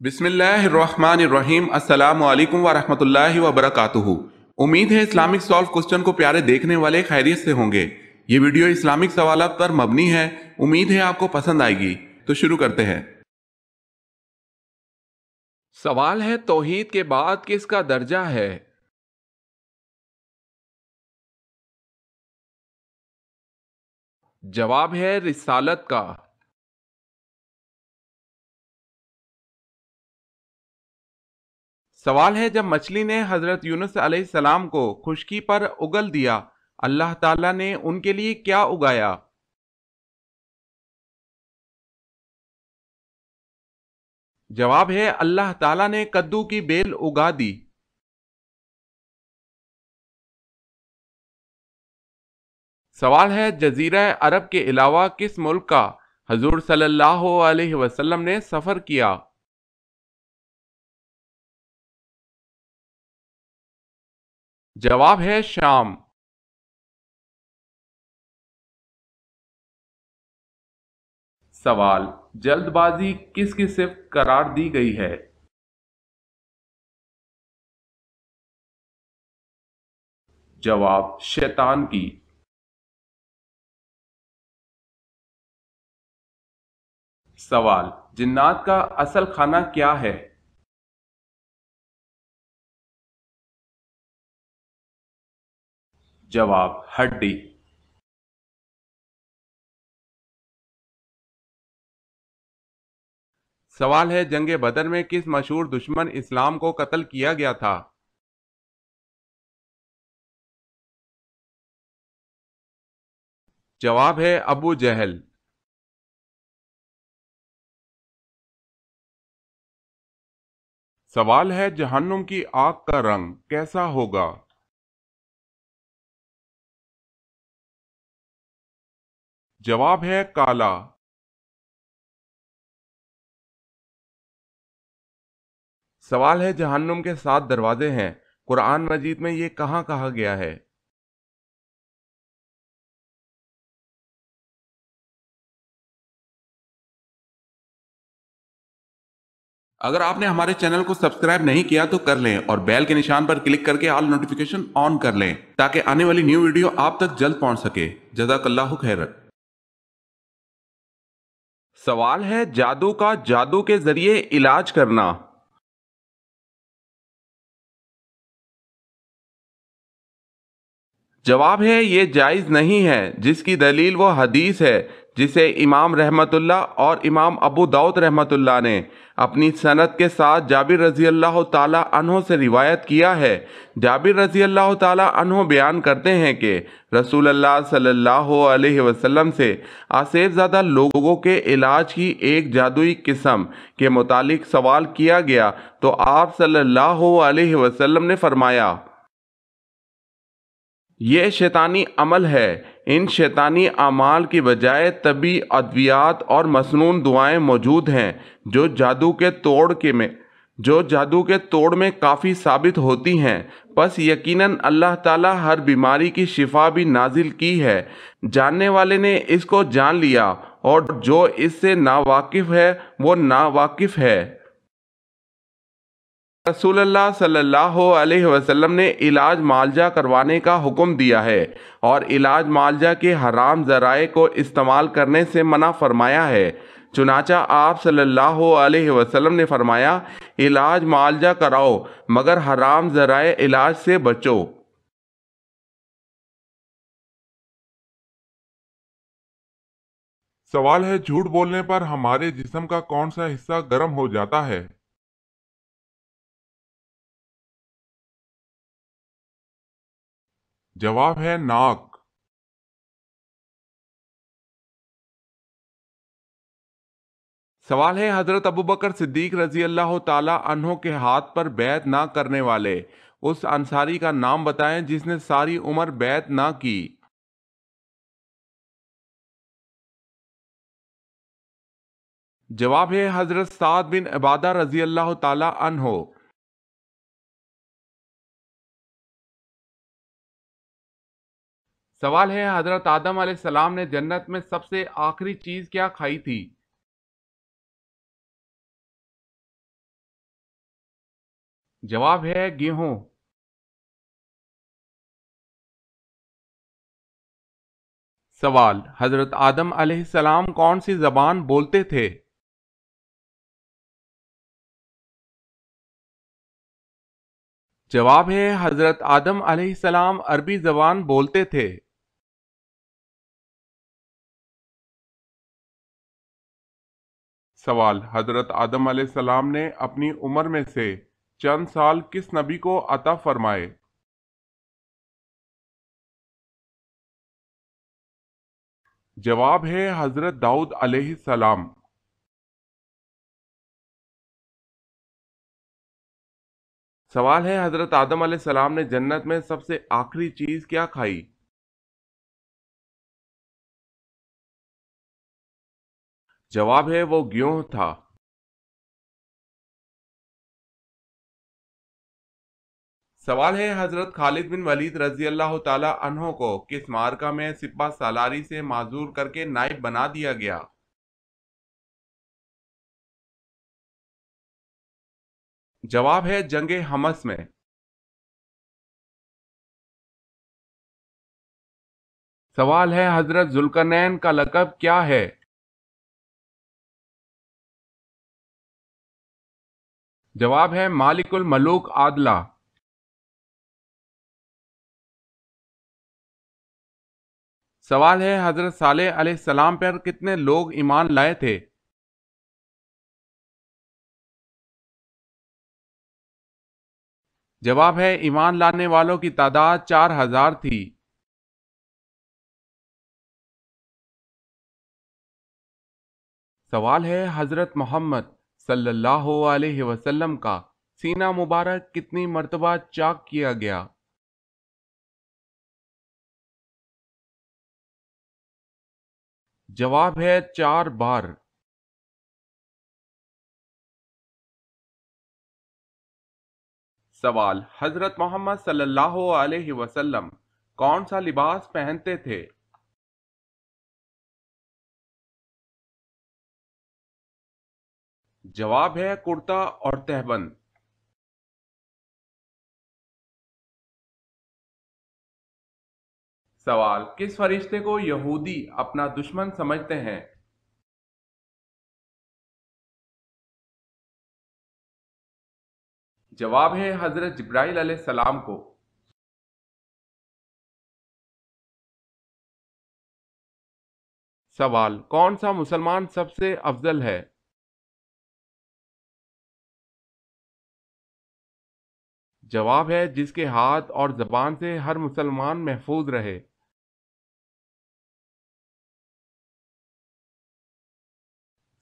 بسم اللہ الرحمن الرحیم۔ السلام علیکم ورحمۃ اللہ وبرکاتہ۔ امید ہے اسلامک سالو کوسچن کو پیارے دیکھنے والے خیریت سے ہوں گے۔ یہ ویڈیو اسلامک سوالات پر مبنی ہے، امید ہے آپ کو پسند آئے گی۔ تو شروع کرتے ہیں۔ سوال ہے، توحید کے بعد کس کا درجہ ہے؟ جواب ہے رسالت کا۔ سوال ہے، جب مچھلی نے حضرت یونس علیہ السلام کو خشکی پر اگل دیا، اللہ تعالیٰ نے ان کے لیے کیا اگایا؟ جواب ہے اللہ تعالیٰ نے کدو کی بیل اگا دی۔ سوال ہے، جزیرہ عرب کے علاوہ کس ملک کا حضور صلی اللہ علیہ وسلم نے سفر کیا؟ جواب ہے شام۔ سوال، جلد بازی کس کی صفت قرار دی گئی ہے؟ جواب شیطان کی۔ سوال، جنات کا اصل کھانا کیا ہے؟ جواب ہڈی۔ سوال ہے، جنگ بدر میں کس مشہور دشمن اسلام کو قتل کیا گیا تھا؟ جواب ہے ابو جہل۔ سوال ہے، جہنم کی آگ کا رنگ کیسا ہوگا؟ جواب ہے کالا۔ سوال ہے، جہنم کے 7 دروازے ہیں، قرآن مجید میں یہ کہاں کہا گیا ہے؟ اگر آپ نے ہمارے چینل کو سبسکرائب نہیں کیا تو کر لیں اور بیل کے نشان پر کلک کر کے آل نوٹیفیکیشن آن کر لیں تاکہ آنے والی نیو ویڈیو آپ تک جلد پہنچ سکے۔ جزاک اللہ خیر۔ سوال ہے، جادو کا جادو کے ذریعے علاج کرنا۔ جواب ہے یہ جائز نہیں ہے، جس کی دلیل وہ حدیث ہے جسے امام رحمت اللہ اور امام ابو داؤد رحمت اللہ نے اپنی سند کے ساتھ جابر رضی اللہ تعالی عنہ سے روایت کیا ہے۔ جابر رضی اللہ تعالی عنہ بیان کرتے ہیں کہ رسول اللہ صلی اللہ علیہ وسلم سے آسیب زدہ لوگوں کے علاج کی ایک جادوئی قسم کے متعلق سوال کیا گیا تو آپ صلی اللہ علیہ وسلم نے فرمایا، یہ شیطانی عمل ہے۔ ان شیطانی اعمال کی بجائے طبی ادویات اور مسنون دعائیں موجود ہیں جو جادو کے توڑ میں کافی ثابت ہوتی ہیں۔ پس یقیناً اللہ تعالیٰ ہر بیماری کی شفا بھی نازل کی ہے۔ جاننے والے نے اس کو جان لیا اور جو اس سے ناواقف ہے وہ ناواقف ہے۔ رسول اللہ صلی اللہ علیہ وسلم نے علاج معالجہ کروانے کا حکم دیا ہے اور علاج معالجہ کے حرام ذرائع کو استعمال کرنے سے منع فرمایا ہے۔ چنانچہ آپ صلی اللہ علیہ وسلم نے فرمایا، علاج معالجہ کراؤ مگر حرام ذرائع علاج سے بچو۔ سوال ہے، جھوٹ بولنے پر ہمارے جسم کا کون سا حصہ گرم ہو جاتا ہے؟ جواب ہے ناک۔ سوال ہے، حضرت ابوبکر صدیق رضی اللہ تعالی عنہ کے ہاتھ پر بیعت نہ کرنے والے اس انصاری کا نام بتائیں جس نے ساری عمر بیعت نہ کی۔ جواب ہے حضرت سعد بن عبادہ رضی اللہ تعالی عنہ۔ سوال ہے، حضرت آدم علیہ السلام نے جنت میں سب سے آخری چیز کیا کھائی تھی؟ جواب ہے گیہوں۔ سوال، حضرت آدم علیہ السلام کون سی زبان بولتے تھے؟ جواب ہے حضرت آدم علیہ السلام عربی زبان بولتے تھے۔ سوال، حضرت آدم علیہ السلام نے اپنی عمر میں سے چند سال کس نبی کو عطا فرمائے؟ جواب ہے حضرت داؤد علیہ السلام۔ سوال ہے، حضرت آدم علیہ السلام نے جنت میں سب سے آخری چیز کیا کھائی؟ جواب ہے وہ گیہوں تھا۔ سوال ہے، حضرت خالد بن ولید رضی اللہ تعالی عنہ کو کس معرکہ میں سپہ سالاری سے معذور کر کے نائب بنا دیا گیا؟ جواب ہے جنگ حمص میں۔ سوال ہے، حضرت ذوالقرنین کا لقب کیا ہے؟ جواب ہے مالک الملوک عادلہ۔ سوال ہے، حضرت صالح علیہ السلام پر کتنے لوگ ایمان لائے تھے؟ جواب ہے ایمان لانے والوں کی تعداد 4000 تھی۔ سوال ہے، حضرت محمد صلی اللہ علیہ وسلم کا سینہ مبارک کتنی مرتبہ چاک کیا گیا؟ جواب ہے 4 بار۔ سوال، حضرت محمد صلی اللہ علیہ وسلم کون سا لباس پہنتے تھے؟ جواب ہے کرتا اور تہبند۔ سوال، کس فرشتے کو یہودی اپنا دشمن سمجھتے ہیں؟ جواب ہے حضرت جبرائیل علیہ السلام کو۔ سوال، کون سا مسلمان سب سے افضل ہے؟ جواب ہے جس کے ہاتھ اور زبان سے ہر مسلمان محفوظ رہے۔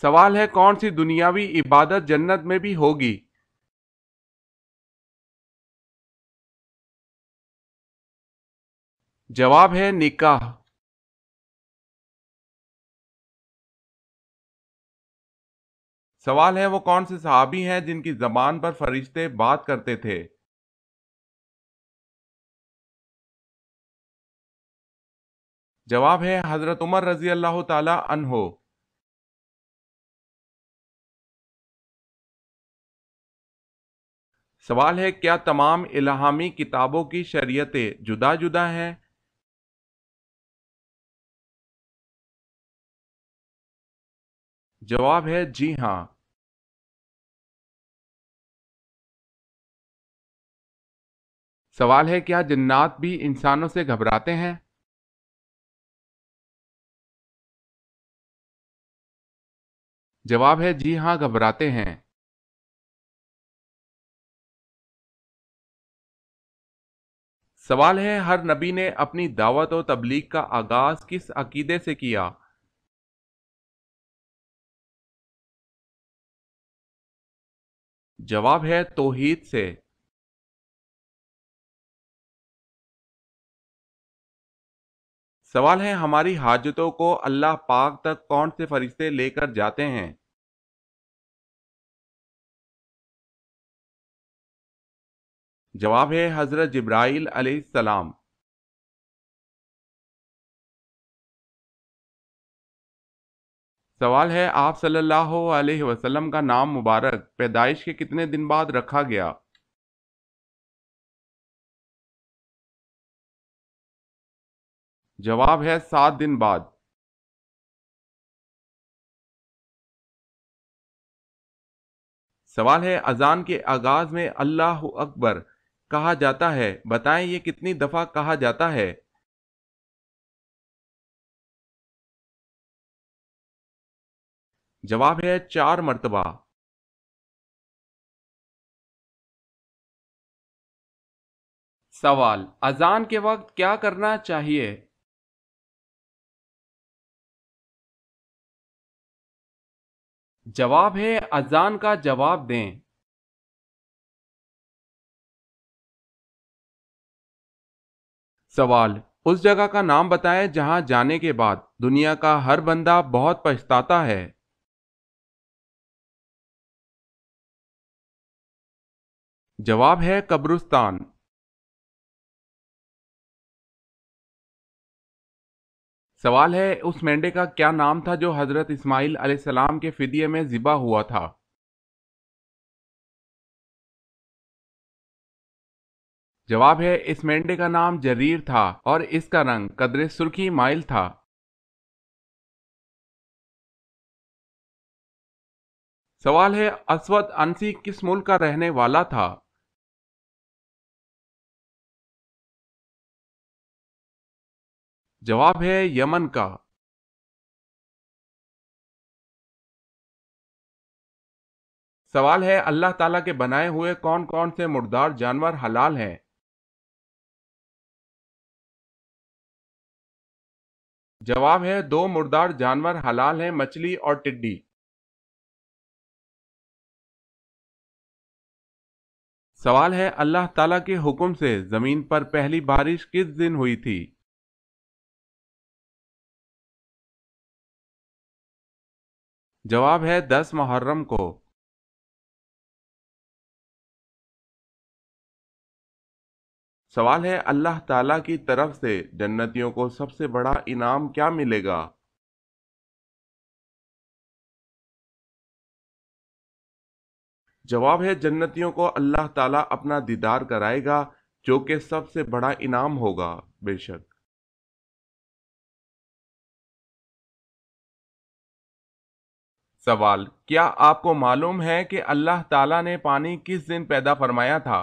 سوال ہے، کون سی دنیاوی عبادت جنت میں بھی ہوگی؟ جواب ہے نکاح۔ سوال ہے، وہ کون سے صحابی ہیں جن کی زبان پر فرشتے بات کرتے تھے؟ جواب ہے حضرت عمر رضی اللہ تعالی عنہ۔ سوال ہے، کیا تمام الہامی کتابوں کی شریعتیں جدا جدا ہیں؟ جواب ہے جی ہاں۔ سوال ہے، کیا جنات بھی انسانوں سے گھبراتے ہیں؟ جواب ہے جی ہاں، گھبراتے ہیں۔ سوال ہے، ہر نبی نے اپنی دعوت و تبلیغ کا آغاز کس عقیدے سے کیا؟ جواب ہے توحید سے۔ سوال ہے، ہماری حاجتوں کو اللہ پاک تک کون سے فرشتے لے کر جاتے ہیں؟ جواب ہے حضرت جبرائیل علیہ السلام۔ سوال ہے، آپ صلی اللہ علیہ وسلم کا نام مبارک پیدائش کے کتنے دن بعد رکھا گیا؟ جواب ہے 7 دن بعد۔ سوال ہے اذان کے آغاز میں اللہ اکبر کہا جاتا ہے، بتائیں یہ کتنی دفعہ کہا جاتا ہے؟ جواب ہے 4 مرتبہ۔ سوال، اذان کے وقت کیا کرنا چاہیے؟ جواب ہے اذان کا جواب دیں۔ سوال، اس جگہ کا نام بتائیں جہاں جانے کے بعد دنیا کا ہر بندہ بہت پچھتاتا ہے۔ جواب ہے قبرستان۔ سوال ہے اس مینڈے کا کیا نام تھا جو حضرت اسماعیل علیہ السلام کے فدیے میں ذبح ہوا تھا؟ جواب ہے اس مینڈے کا نام جریر تھا اور اس کا رنگ قدر سرخی مائل تھا۔ سوال ہے اسود انسی کس ملک کا رہنے والا تھا؟ جواب ہے یمن کا۔ سوال ہے اللہ تعالیٰ کے بنائے ہوئے کون کون سے مردار جانور حلال ہیں؟ جواب ہے 2 مردار جانور حلال ہیں، مچھلی اور ٹڈی۔ سوال ہے اللہ تعالیٰ کے حکم سے زمین پر پہلی بارش کس دن ہوئی تھی؟ جواب ہے 10 محرم کو۔ سوال ہے اللہ تعالیٰ کی طرف سے جنتیوں کو سب سے بڑا انعام کیا ملے گا؟ جواب ہے جنتیوں کو اللہ تعالیٰ اپنا دیدار کرائے گا، جو کہ سب سے بڑا انعام ہوگا، بے شک۔ سوال، کیا آپ کو معلوم ہے کہ اللہ تعالیٰ نے پانی کس دن پیدا فرمایا تھا؟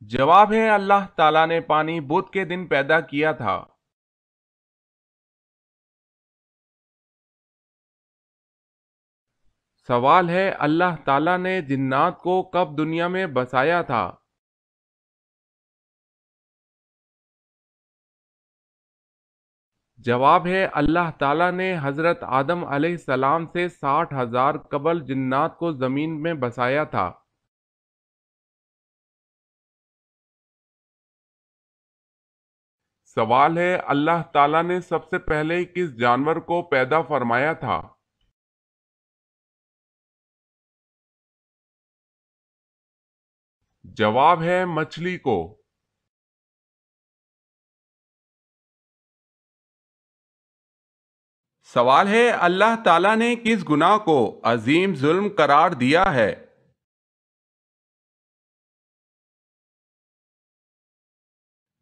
جواب ہے اللہ تعالیٰ نے پانی بدھ کے دن پیدا کیا تھا۔ سوال ہے اللہ تعالیٰ نے جنات کو کب دنیا میں بسایا تھا؟ جواب ہے اللہ تعالیٰ نے حضرت آدم علیہ السلام سے 60,000 قبل جنات کو زمین میں بسایا تھا۔ سوال ہے اللہ تعالیٰ نے سب سے پہلے کس جانور کو پیدا فرمایا تھا؟ جواب ہے مچھلی کو۔ سوال ہے اللہ تعالیٰ نے کس گناہ کو عظیم ظلم قرار دیا ہے؟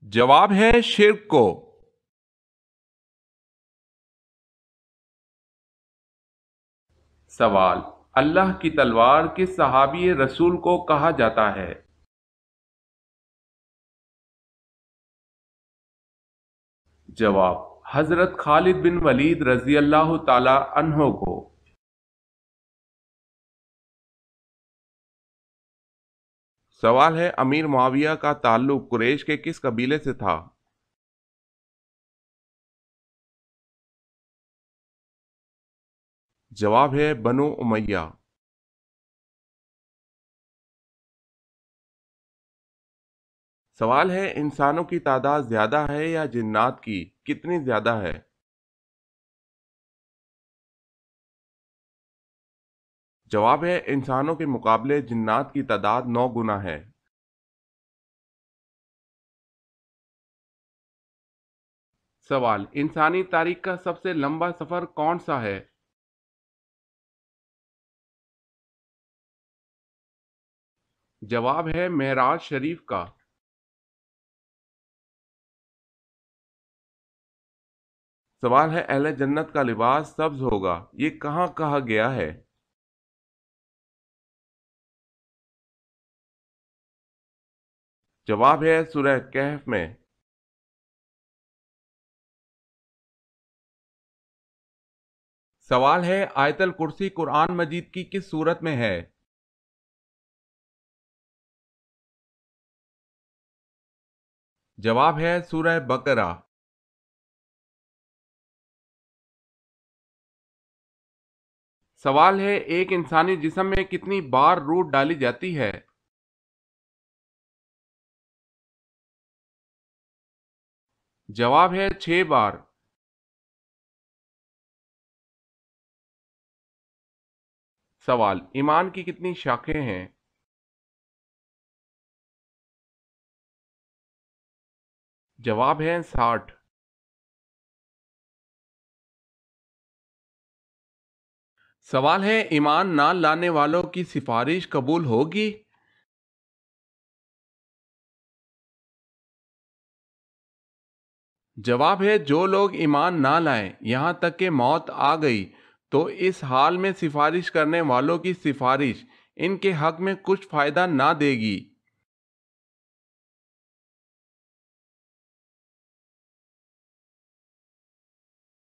جواب ہے شرک کو۔ سوال، اللہ کی تلوار کس صحابی رسول کو کہا جاتا ہے؟ جواب، حضرت خالد بن ولید رضی اللہ تعالی عنہ کو۔ سوال ہے امیر معاویہ کا تعلق قریش کے کس قبیلے سے تھا؟ جواب ہے بنو امیہ۔ سوال ہے انسانوں کی تعداد زیادہ ہے یا جنات کی؟ کتنی زیادہ ہے؟ جواب ہے انسانوں کے مقابلے جنات کی تعداد 9 گنا ہے۔ سوال، انسانی تاریخ کا سب سے لمبا سفر کون سا ہے؟ جواب ہے معراج شریف کا۔ سوال ہے اہل جنت کا لباس سبز ہوگا، یہ کہاں کہا گیا ہے؟ جواب ہے سورہ کہف میں۔ سوال ہے آیت الکرسی قرآن مجید کی کس سورت میں ہے؟ جواب ہے سورہ بقرہ۔ سوال ہے ایک انسانی جسم میں کتنی بار روح ڈالی جاتی ہے؟ جواب ہے 6 بار۔ سوال ایمان کی کتنی شاخیں ہیں؟ جواب ہے 60۔ سوال ہے ایمان نہ لانے والوں کی سفارش قبول ہوگی؟ جواب ہے جو لوگ ایمان نہ لائیں یہاں تک کہ موت آ گئی تو اس حال میں سفارش کرنے والوں کی سفارش ان کے حق میں کچھ فائدہ نہ دے گی۔